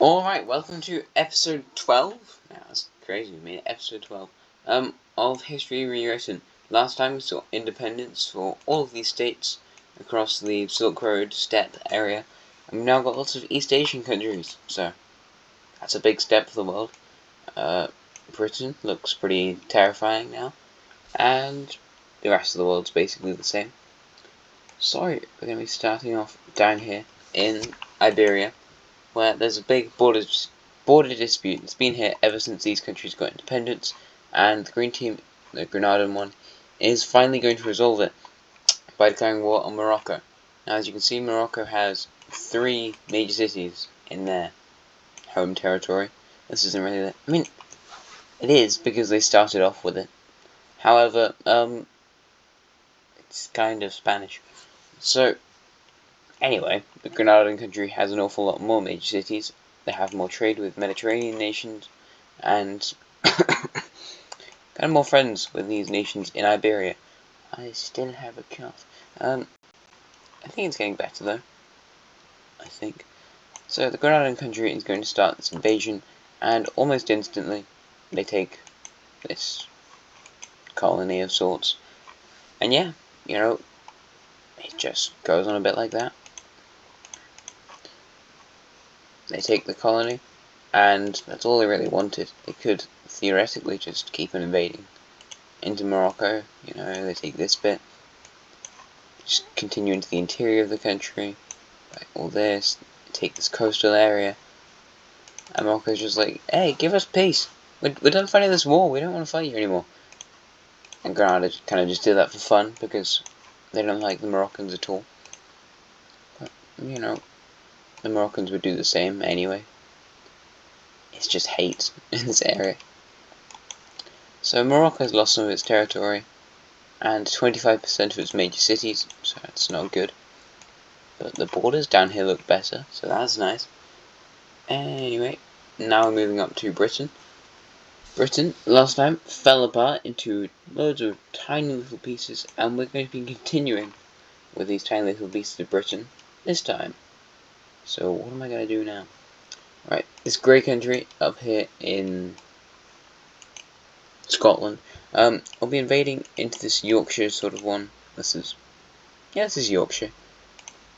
Alright, welcome to episode 12. Now, that's crazy, we made it episode 12. Of History Rewritten. Last time we saw independence for all of these states across the Silk Road steppe area. And we've now got lots of East Asian countries, so that's a big step for the world. Britain looks pretty terrifying now, and the rest of the world's basically the same. So, we're going to be starting off down here in Iberia, where there's a big border dispute. It's been here ever since these countries got independence, and the Green Team, the Granadan one, is finally going to resolve it by declaring war on Morocco. Now, as you can see, Morocco has 3 major cities in their home territory. This isn't really that. I mean, it is because they started off with it. However, it's kind of Spanish. So, anyway, the Granadan country has an awful lot more major cities. They have more trade with Mediterranean nations, and kind of more friends with these nations in Iberia. I still have a cough. I think it's getting better though. I think. So the Granadan country is going to start this invasion, and almost instantly they take this colony of sorts. And yeah, it just goes on a bit like that. They take the colony, and that's all they really wanted. They could theoretically just keep on invading into Morocco. They take this bit, just continue into the interior of the country, like all this, take this coastal area, and Morocco's just like, hey, give us peace. We're done fighting this war. We don't want to fight you anymore. And Granada kind of just did that for fun because they don't like the Moroccans at all. But the Moroccans would do the same anyway. It's just hate in this area. So Morocco has lost some of its territory and 25% of its major cities, so that's not good. But the borders down here look better, so that's nice. Anyway, now we're moving up to Britain. Britain, last time, fell apart into loads of tiny little pieces, and we're going to be continuing with these tiny little pieces of Britain this time. So what am I going to do now? Right, this grey country up here in Scotland, I'll be invading into this Yorkshire sort of one. This is Yorkshire.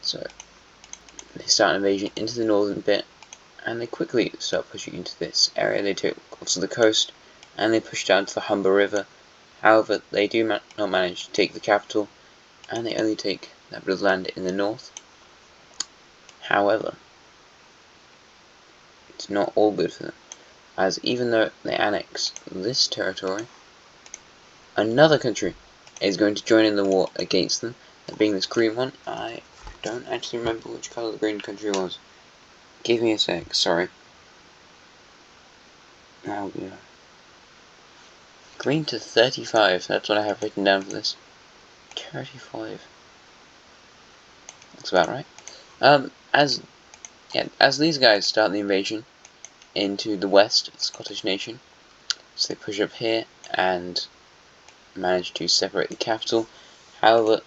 So they start an invasion into the northern bit, and they quickly start pushing into this area. They took lots of the coast, and they push down to the Humber River. However, they do not manage to take the capital, and they only take that bit of land in the north. However, it's not all good for them, as even though they annex this territory, another country is going to join in the war against them, that being this green one. I don't actually remember which colour the green country was. Give me a sec, sorry. Oh, yeah. Green to 35, that's what I have written down for this. 35. That's about right. As these guys start the invasion into the west, the Scottish nation, so they push up here and manage to separate the capital. However,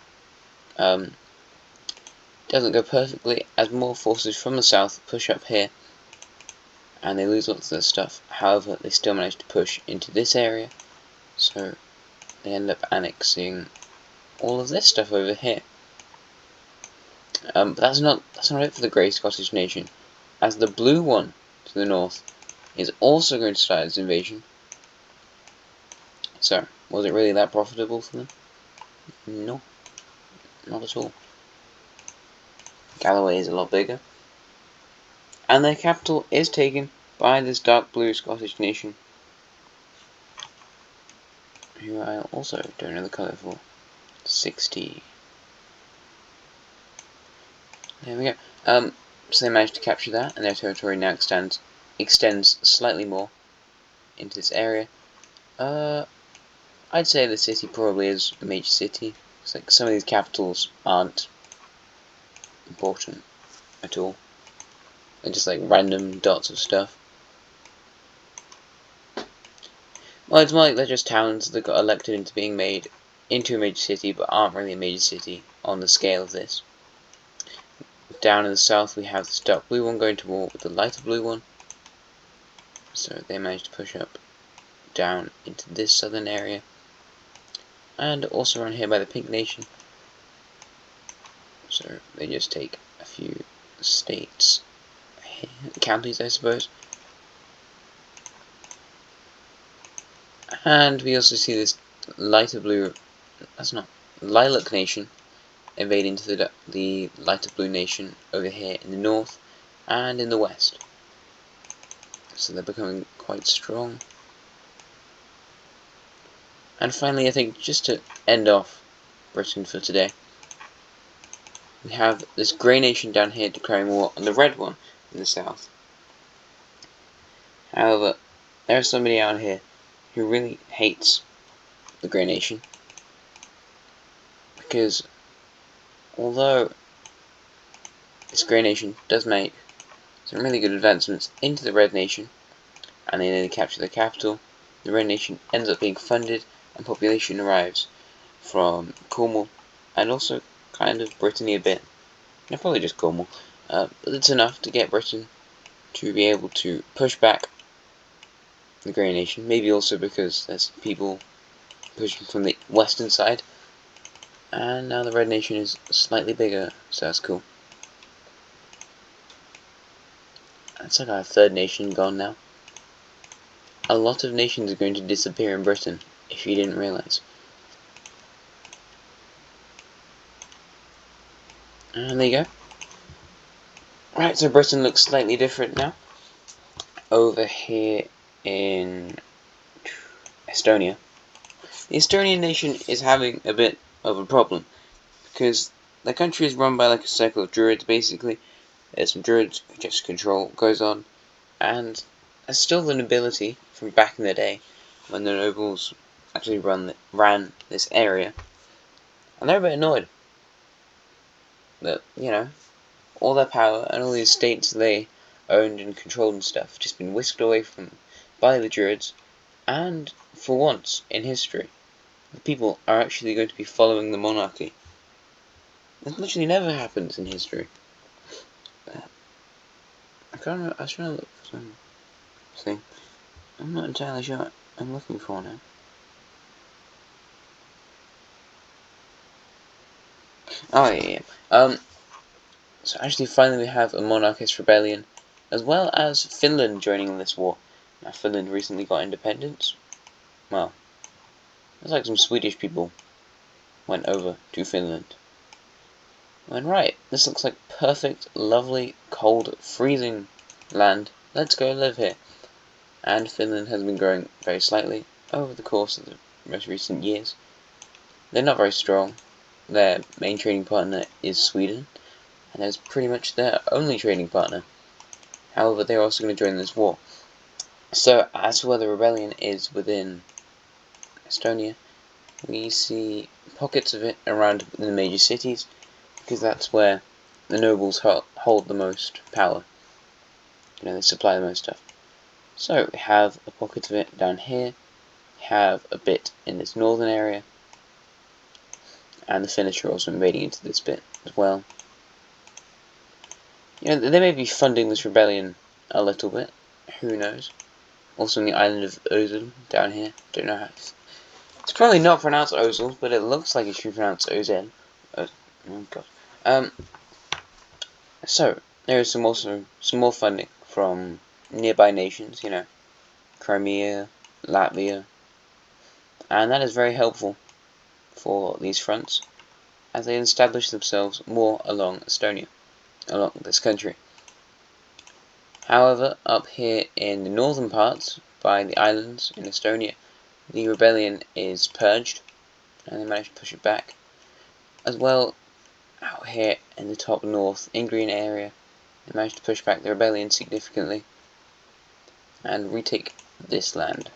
doesn't go perfectly, as more forces from the south push up here, and they lose lots of their stuff. However, they still manage to push into this area, so they end up annexing all of this stuff over here. But that's not it for the grey Scottish nation, as the blue one to the north is also going to start its invasion. So, was it really that profitable for them? No, not at all. Galloway is a lot bigger, and their capital is taken by this dark blue Scottish nation, who I also don't know the colour for. 60. There we go. So they managed to capture that, and their territory now extends slightly more into this area. I'd say the city probably is a major city. It's like some of these capitals aren't important at all. They're just like random dots of stuff. Well, it's more like they're just towns that got elected into being made into a major city, but aren't really a major city on the scale of this. down in the south we have this dark blue one going to war with the lighter blue one. So they managed to push up down into this southern area. And also around here by the Pink Nation. So they just take a few states, counties I suppose. And we also see this lighter blue, that's not, Lilac Nation invade into the lighter blue nation over here in the north and in the west. So they're becoming quite strong. And finally, I think, just to end off Britain for today, we have this grey nation down here declaring war on the red one in the south. However, there's somebody out here who really hates the grey nation, because although this grey nation does make some really good advancements into the red nation, and they nearly capture the capital, the red nation ends up being funded, and population arrives from Cornwall, and also kind of Brittany a bit. No, probably just Cornwall, but it's enough to get Britain to be able to push back the grey nation. Maybe also because there's people pushing from the western side, and now the red nation is slightly bigger, so that's cool. It's like our third nation gone now. A lot of nations are going to disappear in Britain, if you didn't realise. And there you go. Right, so Britain looks slightly different now. Over here in Estonia, the Estonian nation is having a bit of a problem, because the country is run by like a circle of druids basically. There's some druids who just control goes on, and there's still the nobility from back in the day when the nobles actually ran this area, and they're a bit annoyed that, you know, all their power and all the estates they owned and controlled and stuff just been whisked away from by the druids, and for once in history the people are actually going to be following the monarchy. This literally never happens in history. I can't remember, I was trying to look for something. I'm not entirely sure what I'm looking for now. Oh yeah. So actually finally we have a monarchist rebellion, as well as Finland joining in this war. Now Finland recently got independence. Well, it's like some Swedish people went over to Finland. And right, this looks like perfect, lovely, cold, freezing land. Let's go live here. And Finland has been growing very slightly over the course of the most recent years. They're not very strong. Their main trading partner is Sweden, and that's pretty much their only trading partner. However, they're also going to join this war. So, as for where the rebellion is within Estonia, we see pockets of it around the major cities, because that's where the nobles hold the most power. You know, they supply the most stuff. So, we have a pocket of it down here, we have a bit in this northern area, and the Finnish are also invading into this bit as well. You know, they may be funding this rebellion a little bit, who knows. Also on the island of Ozil, down here, don't know how it's probably not pronounced Ozil, but it looks like it should be pronounced Ozen. Oh god. So, there is some more funding from nearby nations, you know, Crimea, Latvia, and that is very helpful for these fronts, as they establish themselves more along Estonia, along this country. However, up here in the northern parts, by the islands in Estonia, the rebellion is purged, and they managed to push it back. As well, out here in the top north, in green area, they managed to push back the rebellion significantly, and retake this land.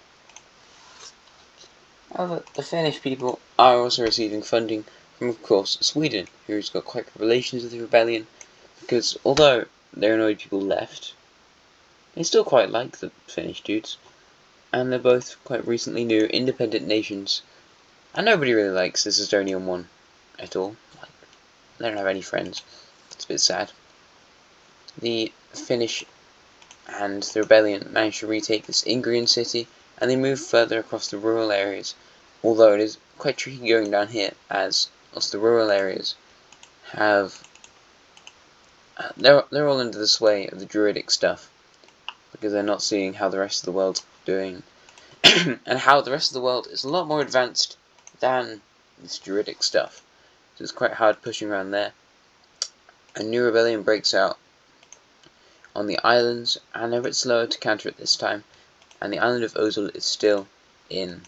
However, the Finnish people are also receiving funding from, of course, Sweden, who's got quite good relations with the rebellion, because although their annoyed people left, they still quite like the Finnish dudes, and they're both quite recently new independent nations, and nobody really likes this Estonian one at all. Like, they don't have any friends. It's a bit sad. the Finnish and the rebellion managed to retake this Ingrian city, and they moved further across the rural areas, although it is quite tricky going down here, as also the rural areas have they're all under the sway of the Druidic stuff, because they're not seeing how the rest of the world's doing, and how the rest of the world is a lot more advanced than this Druidic stuff, so it's quite hard pushing around there. A new rebellion breaks out on the islands, and they're a bit slower to counter it this time, and the island of Ozul is still in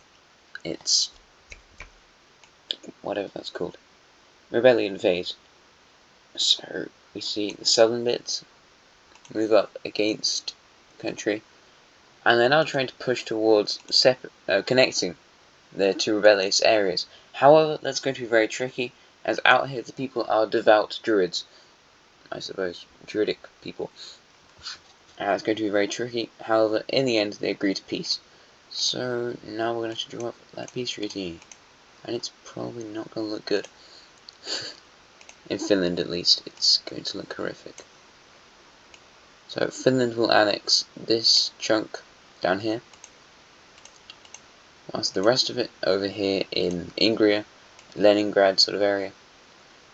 its whatever that's called, rebellion phase. So we see the southern bits move up against the country, and they're now trying to push towards connecting the two rebellious areas. However, that's going to be very tricky, as out here the people are devout druids, I suppose, druidic people. It's going to be very tricky. However, in the end, they agree to peace. So now we're going to have to draw up that peace treaty, and it's probably not going to look good. In Finland, at least, it's going to look horrific. So Finland will annex this chunk down here, whilst the rest of it over here in Ingria, Leningrad sort of area,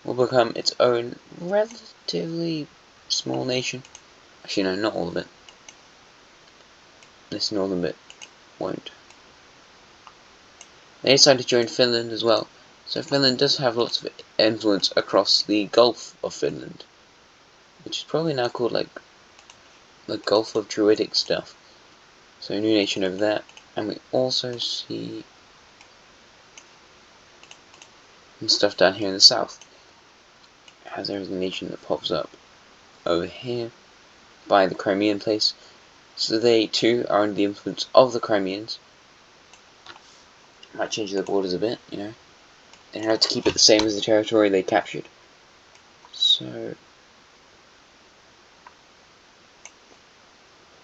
will become its own relatively small nation. Actually, no, not all of it. This northern bit won't. They decided to join Finland as well, so Finland does have lots of influence across the Gulf of Finland, which is probably now called like the Gulf of Druidic stuff. So a new nation over there, and we also see some stuff down here in the south, as there is a nation that pops up over here by the Crimean place. So they too are under the influence of the Crimeans. Might change the borders a bit, you know. They don't have to keep it the same as the territory they captured. So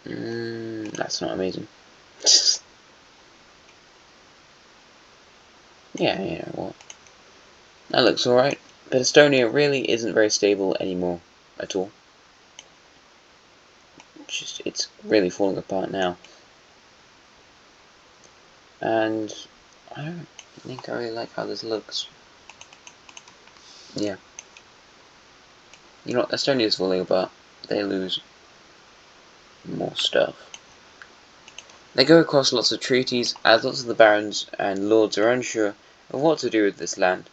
that's not amazing. Yeah, you know what. That looks alright. But Estonia really isn't very stable anymore at all. It's really falling apart now. And I don't think I really like how this looks. Yeah. You know, Estonia's falling apart. They lose more stuff. They go across lots of treaties, as lots of the barons and lords are unsure of what to do with this land.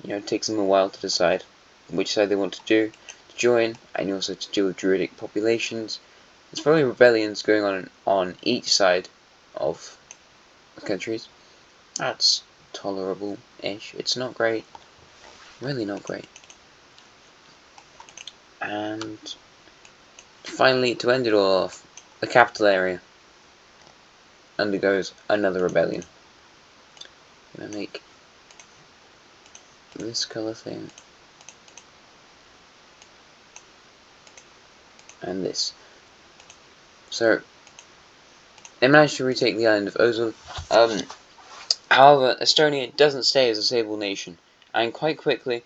You know, it takes them a while to decide which side they want to join, and also to deal with druidic populations. There's probably rebellions going on each side of the countries. That's tolerable-ish. It's not great. Really not great. And finally, to end it all off, the capital area undergoes another rebellion. I'm gonna make this color thing and this. So they managed to retake the island of Ozul. However, Estonia doesn't stay as a stable nation, and quite quickly,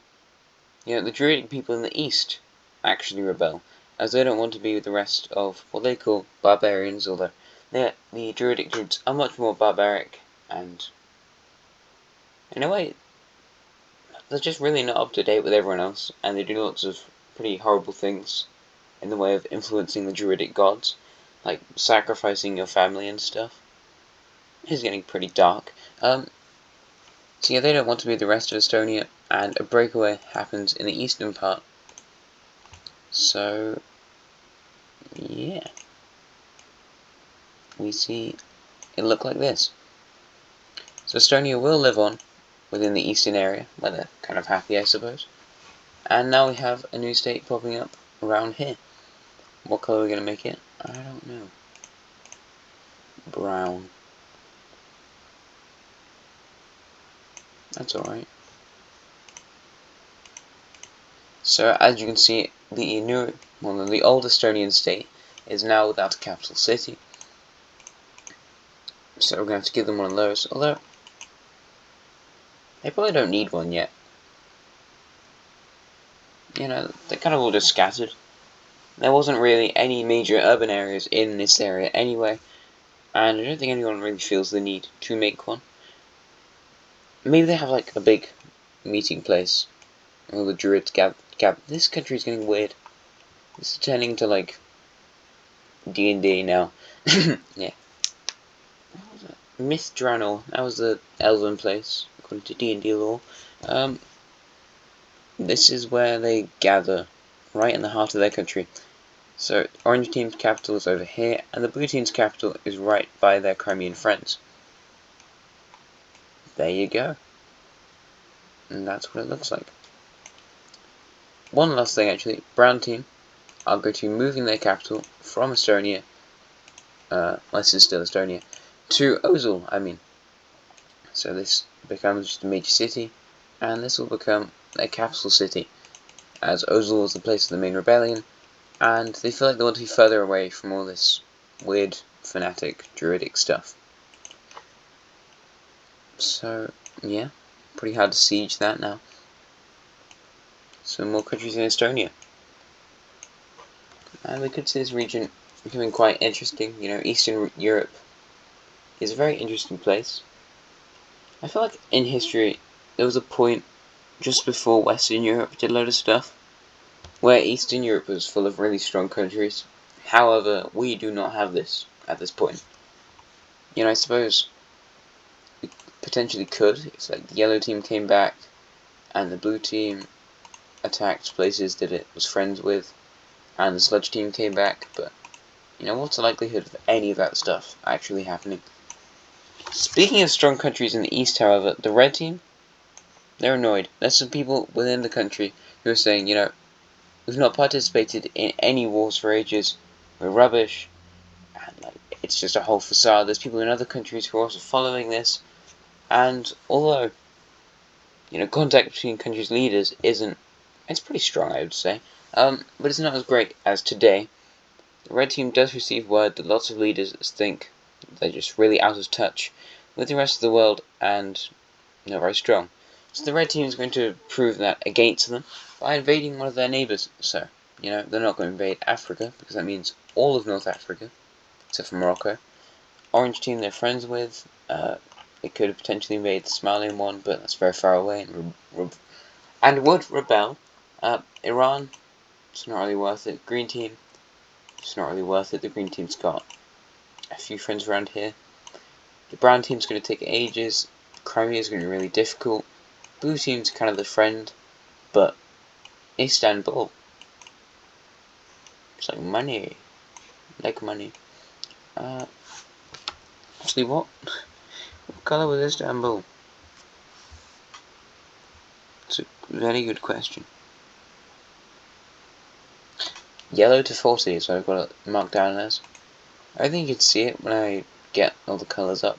you know, the Druidic people in the east actually rebel, as they don't want to be with the rest of what they call barbarians, although the Druidic Druids are much more barbaric, and in a way, they're just really not up to date with everyone else, and they do lots of pretty horrible things in the way of influencing the Druidic gods, like sacrificing your family and stuff. It's getting pretty dark. So yeah, they don't want to be the rest of Estonia, and a breakaway happens in the eastern part. So yeah, we see it look like this. So Estonia will live on within the eastern area, where they're kind of happy, I suppose. And now we have a new state popping up around here. What color are we going to make it? I don't know. Brown. That's alright. So as you can see, the old Estonian state is now without a capital city. So we're going to have to give them one of those, although they probably don't need one yet. You know, they're kind of all just scattered. There wasn't really any major urban areas in this area anyway, and I don't think anyone really feels the need to make one. Maybe they have like a big meeting place. All the druids gather. This country is getting weird. This is turning into like D&D now. Yeah. What was it? Mithranor. That was the elven place, according to D&D lore. This is where they gather, right in the heart of their country. So, Orange Team's capital is over here, and the Blue Team's capital is right by their Crimean friends. There you go. And that's what it looks like. One last thing actually, Brown Team are going to be moving their capital from Estonia, this is still Estonia, to Ozil, I mean. So this becomes just a major city, and this will become their capital city, as Ozil was the place of the main rebellion, and they feel like they want to be further away from all this weird, fanatic, druidic stuff. So, yeah, pretty hard to siege that now. Some more countries in Estonia. And we could see this region becoming quite interesting. You know, Eastern Europe is a very interesting place. I feel like in history, there was a point just before Western Europe did a load of stuff, where Eastern Europe was full of really strong countries. However, we do not have this at this point. You know, I suppose we potentially could. It's like the yellow team came back, and the blue team attacked places that it was friends with, and the sludge team came back, but, you know, what's the likelihood of any of that stuff actually happening? Speaking of strong countries in the east, however, the red team, they're annoyed. There's some people within the country who are saying, you know, we've not participated in any wars for ages, we're rubbish, and like, it's just a whole facade. There's people in other countries who are also following this, and although, you know, contact between countries' leaders it's pretty strong, I would say, but it's not as great as today. The red team does receive word that lots of leaders think they're just really out of touch with the rest of the world and not very strong. So the red team is going to prove that against them by invading one of their neighbours. So, you know, they're not going to invade Africa, because that means all of North Africa, except for Morocco. Orange team they're friends with, they could potentially invade the Somalian one, but that's very far away and would rebel. Iran, it's not really worth it. Green team, it's not really worth it. The green team's got a few friends around here. The brown team's going to take ages. Crimea is going to be really difficult. Blue team's kind of the friend, but Istanbul, it's like money, actually what colour was Istanbul? It's a very good question. Yellow to 40 is what I've got it marked down as. I think you can see it when I get all the colours up.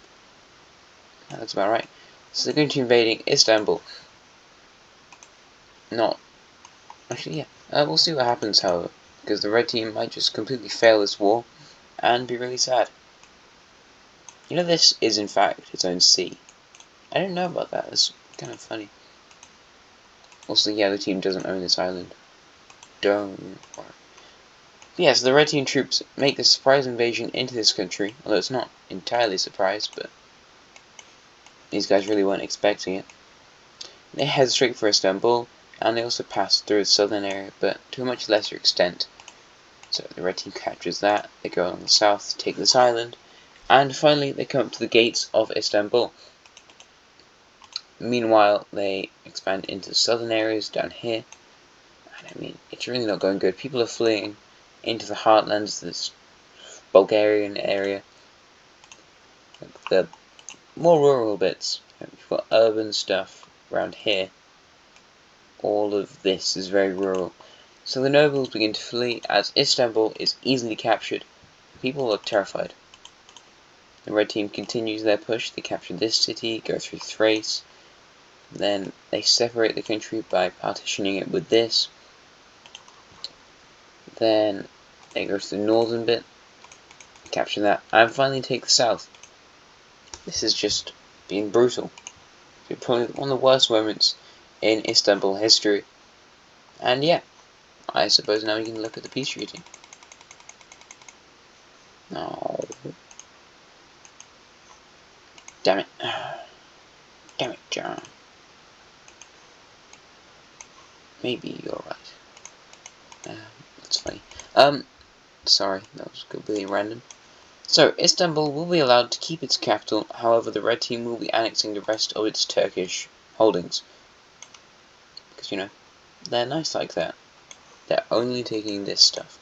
That's about right. So they're going to be invading Istanbul. Not actually, yeah. We'll see what happens, however, because the red team might just completely fail this war and be really sad. You know, this is in fact its own sea. I didn't know about that. It's kind of funny. Also, the yellow team doesn't own this island. Don't worry. Yes, the red team troops make a surprise invasion into this country, although it's not entirely a surprise, but these guys really weren't expecting it. They head straight for Istanbul, and they also pass through the southern area, but to a much lesser extent. So the red team captures that, they go on the south to take this island, and finally they come up to the gates of Istanbul. Meanwhile, they expand into the southern areas down here, and I mean, it's really not going good. People are fleeing into the heartlands, this Bulgarian area, like the more rural bits. You've got urban stuff around here. All of this is very rural. So the nobles begin to flee as Istanbul is easily captured. People are terrified. The red team continues their push. They capture this city, go through Thrace. Then they separate the country by partitioning it with this. Then they go to the northern bit, capture that, and finally take the south. This is just being brutal. It's probably one of the worst moments in Istanbul history. And yeah, I suppose now we can look at the peace treaty. No. Damn it. Damn it, John. Maybe you're right. That's funny. Sorry, that was completely random. So, Istanbul will be allowed to keep its capital, however the Red Team will be annexing the rest of its Turkish holdings. Because, you know, they're nice like that. They're only taking this stuff.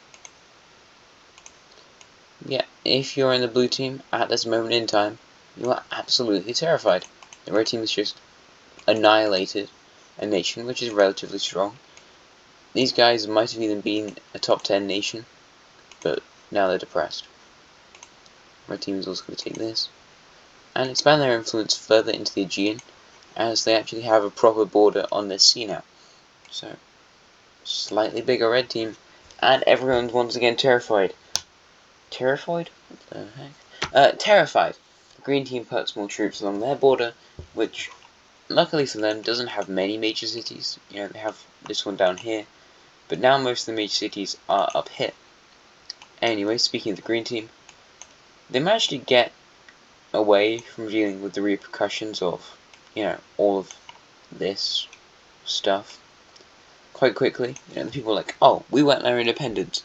Yeah, if you're in the blue team at this moment in time, you are absolutely terrified. The Red Team has just annihilated a nation which is relatively strong. These guys might have even been a top 10 nation, but now they're depressed. Red Team is also going to take this and expand their influence further into the Aegean, as they actually have a proper border on this sea now. So, slightly bigger Red Team, and everyone's once again terrified. Terrified? What the heck? Terrified. The Green Team put small troops along their border, which, luckily for them, doesn't have many major cities. You know, they have this one down here, but now most of the major cities are up here. Anyway, speaking of the Green Team, they managed to get away from dealing with the repercussions of, you know, all of this stuff quite quickly. You know, the people were like, oh, we want our independence.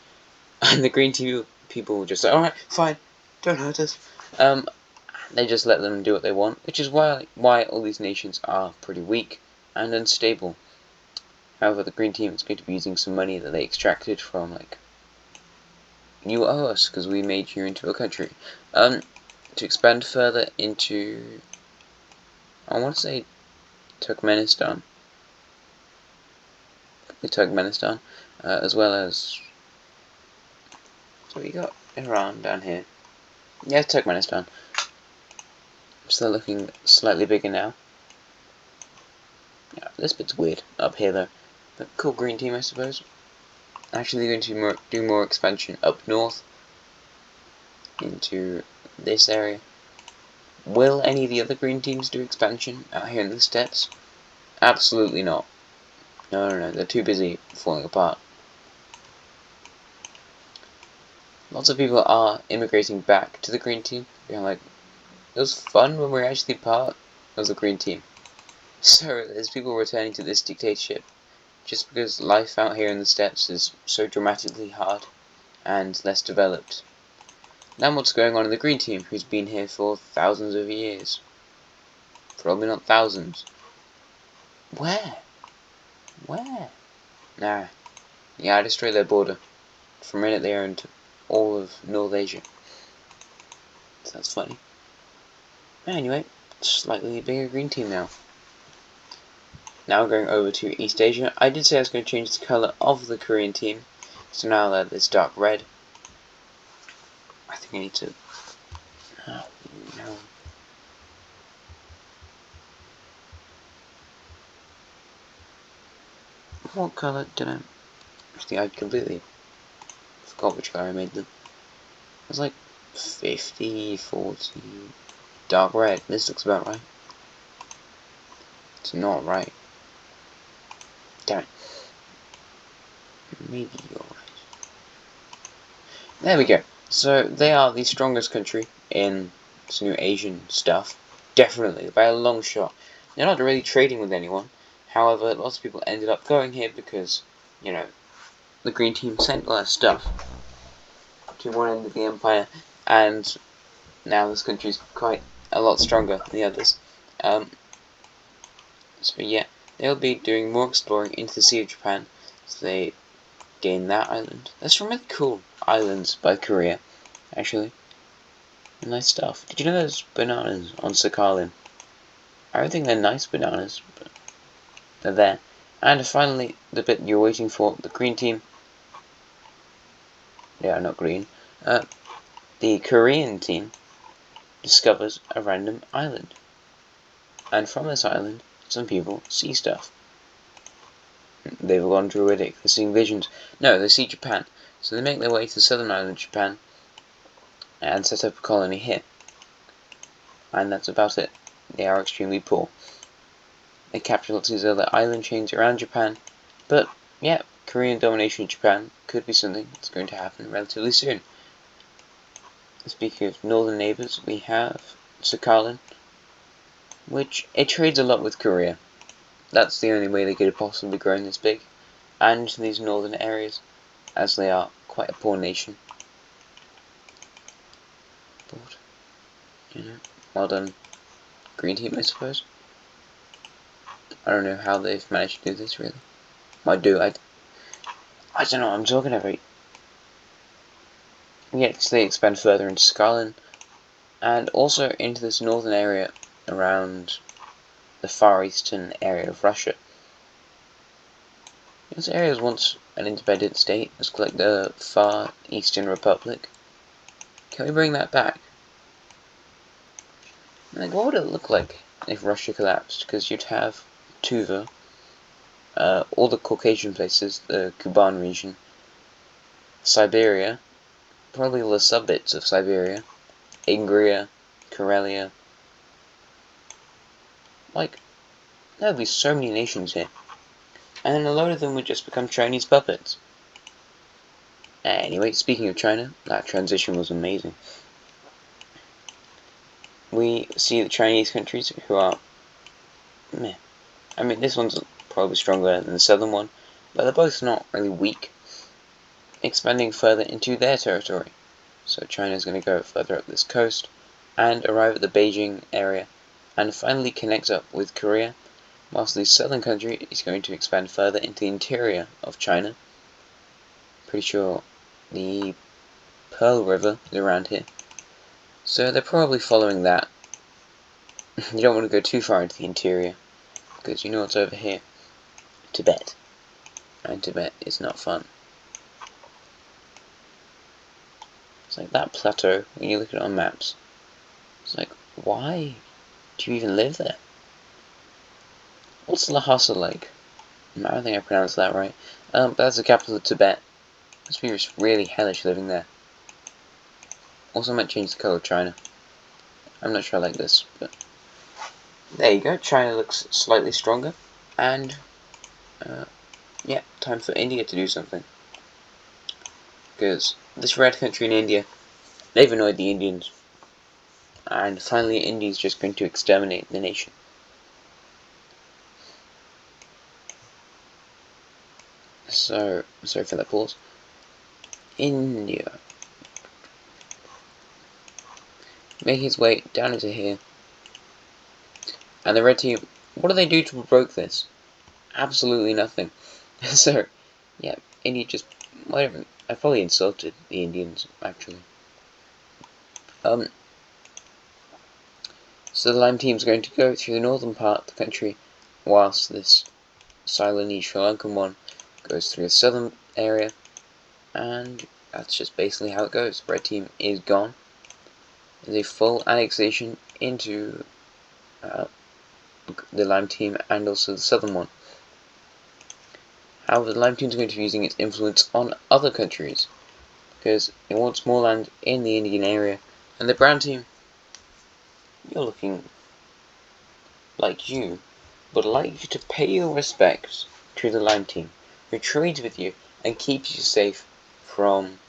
And the Green Team people were just like, alright, fine, don't hurt us. They just let them do what they want, which is why all these nations are pretty weak and unstable. However, the Green Team is going to be using some money that they extracted from, like, you owe us because we made you into a country. To expand further into, I want to say Turkmenistan, as well as, so we got Iran down here. Yeah, Turkmenistan. So they're looking slightly bigger now. Yeah, this bit's weird up here though, but cool Green Team, I suppose. Actually, they're going to do more expansion up north into this area. Will any of the other Green Teams do expansion out here in the steppes? Absolutely not. No, they're too busy falling apart. Lots of people are immigrating back to the Green Team. They're like, it was fun when we were actually part of the Green Team. So there's people returning to this dictatorship just because life out here in the steppes is so dramatically hard and less developed. Now what's going on in the Green Team, who's been here for thousands of years? Probably not thousands. Where? Nah. Yeah, I destroyed their border. For a minute they owned all of North Asia. So that's funny. Anyway, slightly bigger Green Team now. Now going over to East Asia. I did say I was going to change the colour of the Korean team, so now that it's dark red. I think I need to... Oh, no. What colour did I... Actually, I completely forgot which colour I made them. It was like 50, 40... Dark red. This looks about right. It's not right. Damn it. Maybe you're right. There we go. So, they are the strongest country in this new Asian stuff. Definitely, by a long shot. They're not really trading with anyone. However, lots of people ended up going here because, you know, the Green Team sent all that stuff to one end of the empire, and now this country's quite a lot stronger than the others. So yeah, they'll be doing more exploring into the Sea of Japan, so they gain that island. There's some really cool islands by Korea, actually. Nice stuff. Did you know there's bananas on Sakhalin? I don't think they're nice bananas, but they're there. And finally, the bit you're waiting for, the Green Team. They are not green. The Korean team discovers a random island. And from this island, some people see stuff. They've gone druidic, they're seeing visions. No, they see Japan. So they make their way to the southern island of Japan and set up a colony here. And that's about it. They are extremely poor. They capture lots of these other island chains around Japan. But, yeah, Korean domination of Japan could be something that's going to happen relatively soon. Speaking of northern neighbours, we have Sakhalin, which it trades a lot with Korea. That's the only way they could have possibly grown this big, and into these northern areas, as they are quite a poor nation. But, you know, well done, Green Team, I suppose. I don't know how they've managed to do this, really. I don't know what I'm talking about. Yet they expand further into Scotland, and also into this northern area around the far eastern area of Russia. This area was once an independent state. It was like the Far Eastern Republic. Can we bring that back? Like, what would it look like if Russia collapsed? Because you'd have Tuva, all the Caucasian places, the Kuban region, Siberia, probably all the subbits of Siberia, Ingria, Karelia. Like, there would be so many nations here. And then a load of them would just become Chinese puppets. Anyway, speaking of China, that transition was amazing. We see the Chinese countries who are meh. I mean, this one's probably stronger than the southern one, but they're both not really weak. Expanding further into their territory. So China's going to go further up this coast and arrive at the Beijing area and finally connect up with Korea, whilst the southern country is going to expand further into the interior of China. Pretty sure the Pearl River is around here. So they're probably following that. You don't want to go too far into the interior, because you know what's over here. Tibet. And Tibet is not fun. It's like that plateau, when you look at it on maps, it's like, why do you even live there? What's Lhasa like? I don't think I pronounced that right. But that's the capital of Tibet. Must be just really hellish living there. Also might change the colour of China. I'm not sure I like this, but there you go. China looks slightly stronger, and yeah, time for India to do something. Because this red country in India, they've annoyed the Indians, and finally India's just going to exterminate the nation. So, sorry for that pause. India. Making its way down into here. And the red team, what do they do to provoke this? Absolutely nothing. So, yeah, India just, whatever. I probably insulted the Indians, actually. So the Lime team's going to go through the northern part of the country, whilst this Ceylonese Sri Lankan one goes through the southern area, and that's just basically how it goes. Red team is gone. There's a full annexation into the Lime team and also the southern one. However, the Lime team is going to be using its influence on other countries, because it wants more land in the Indian area, and the Brown team, you're looking like you would like you to pay your respects to the Lime team, who trades with you and keeps you safe from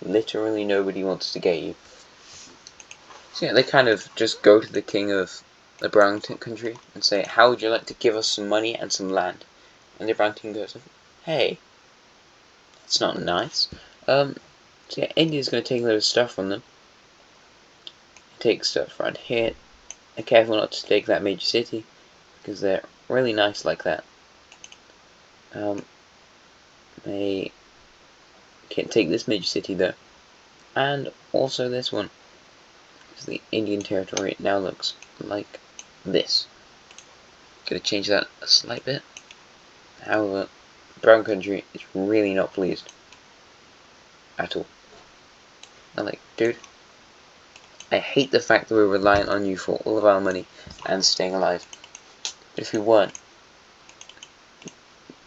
literally nobody wants to get you. So yeah, they kind of just go to the king of the Brown country and say, how would you like to give us some money and some land? And the Brown team goes, hey, that's not nice. So yeah, India's going to take a load of stuff from them. Take stuff right here. Be careful not to take that major city, because they're really nice like that. They can't take this major city though, and also this one, because the Indian territory now looks like this. Gonna change that a slight bit. However, Brown country is really not pleased at all. I'm like, dude, I hate the fact that we're reliant on you for all of our money and staying alive. But if we weren't,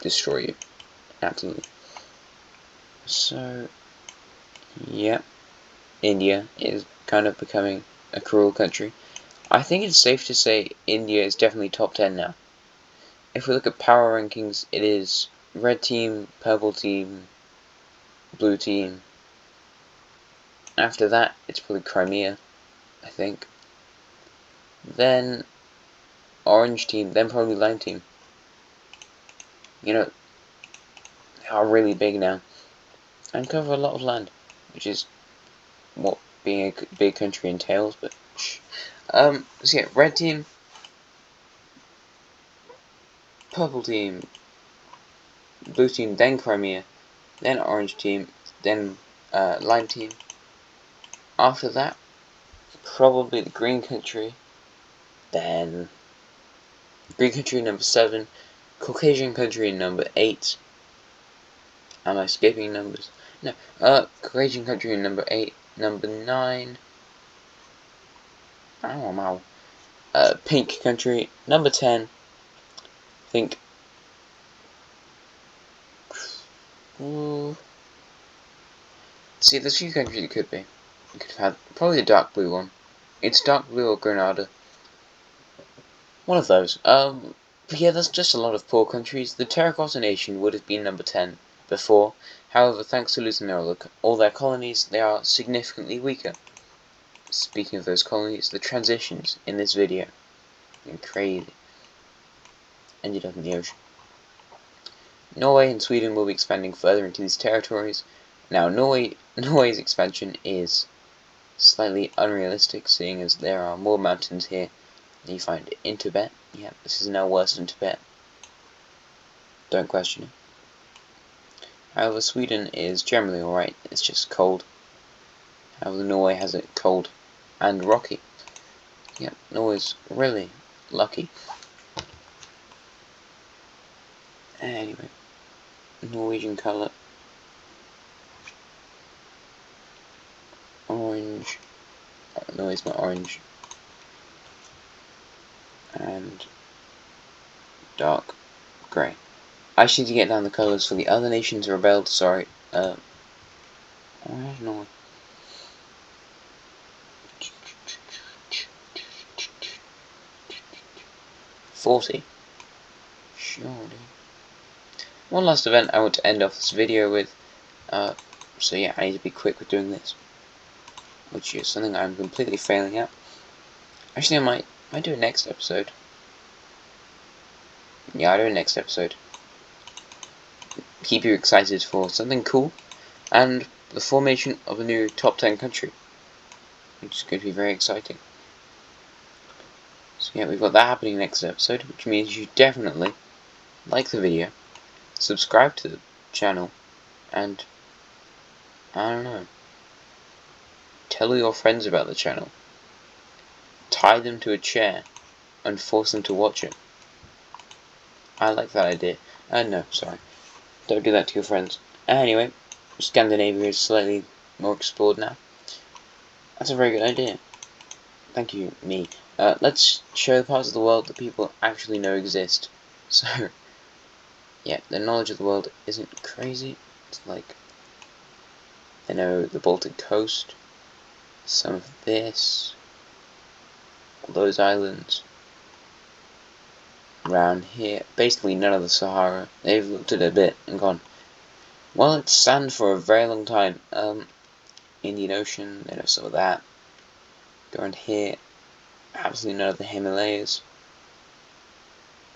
destroy you. Absolutely. So, yeah, India is kind of becoming a cruel country. I think it's safe to say India is definitely top 10 now. If we look at power rankings, it is red team, purple team, blue team. After that, it's probably Crimea, I think. Then orange team, then probably lime team. You know, they are really big now and cover a lot of land, which is what being a big country entails. But so yeah, red team, purple team, blue team, then Crimea, then orange team, then lime team. After that, probably the green country, then green country number 7, Caucasian country number 8. Am I skipping numbers? No. Caucasian country number 8, number 9. Ow. Pink country number 10. Think. Ooh. See, there's a few countries it could be. You could have had probably the dark blue one. It's dark blue or Grenada. One of those. But yeah, there's just a lot of poor countries. The Terracotta Nation would have been number 10 before. However, thanks to losing all their colonies, they are significantly weaker. Speaking of those colonies, the transitions in this video are crazy. Ended up in the ocean. Norway and Sweden will be expanding further into these territories. Now, Norway's expansion is slightly unrealistic, seeing as there are more mountains here than you find in Tibet. Yeah, this is now worse than Tibet. Don't question it. However, Sweden is generally alright, it's just cold. However, Norway has it cold and rocky. Yeah, Norway's really lucky. Anyway, Norwegian colour. Orange. No, it's not orange. And dark grey. I should get down the colours for the other nations rebelled. Sorry. Where's Norway? $40. Surely. One last event I want to end off this video with. So yeah, I need to be quick with doing this, which is something I'm completely failing at. Actually, I might do a next episode. Yeah, I'll do a next episode. Keep you excited for something cool, and the formation of a new top 10 country, which is going to be very exciting. So yeah, we've got that happening next episode, which means you definitely like the video, subscribe to the channel, and I don't know, tell your friends about the channel. Tie them to a chair and force them to watch it. I like that idea. No, sorry. Don't do that to your friends. Anyway, Scandinavia is slightly more explored now. That's a very good idea. Thank you, me. Let's show the parts of the world that people actually know exist. So, yeah, their knowledge of the world isn't crazy. It's like, they know the Baltic coast, some of this, all those islands, around here, basically none of the Sahara. They've looked at it a bit and gone, well, it's sand for a very long time. Indian Ocean, they know some of that. Go around here, absolutely none of the Himalayas.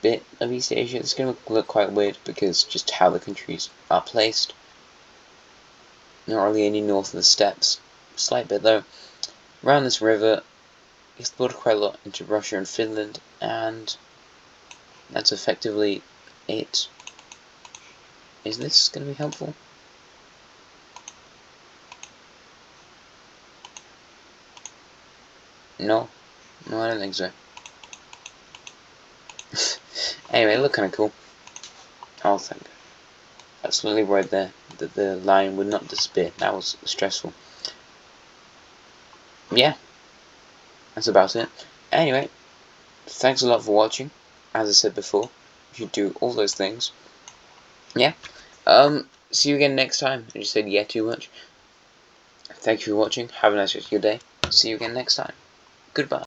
Bit of East Asia. It's going to look quite weird because just how the countries are placed. Not really any north of the steppes. Slight bit though. Around this river, explored quite a lot into Russia and Finland, and that's effectively it. Is this going to be helpful? No, I don't think so. Anyway, it looked kind of cool. Oh, thank God. That's literally right there, that the line would not disappear. That was stressful. Yeah, that's about it. Anyway, thanks a lot for watching. As I said before, you should do all those things. Yeah. See you again next time. I just said yeah too much. Thank you for watching. Have a nice rest of your day. See you again next time. Goodbye.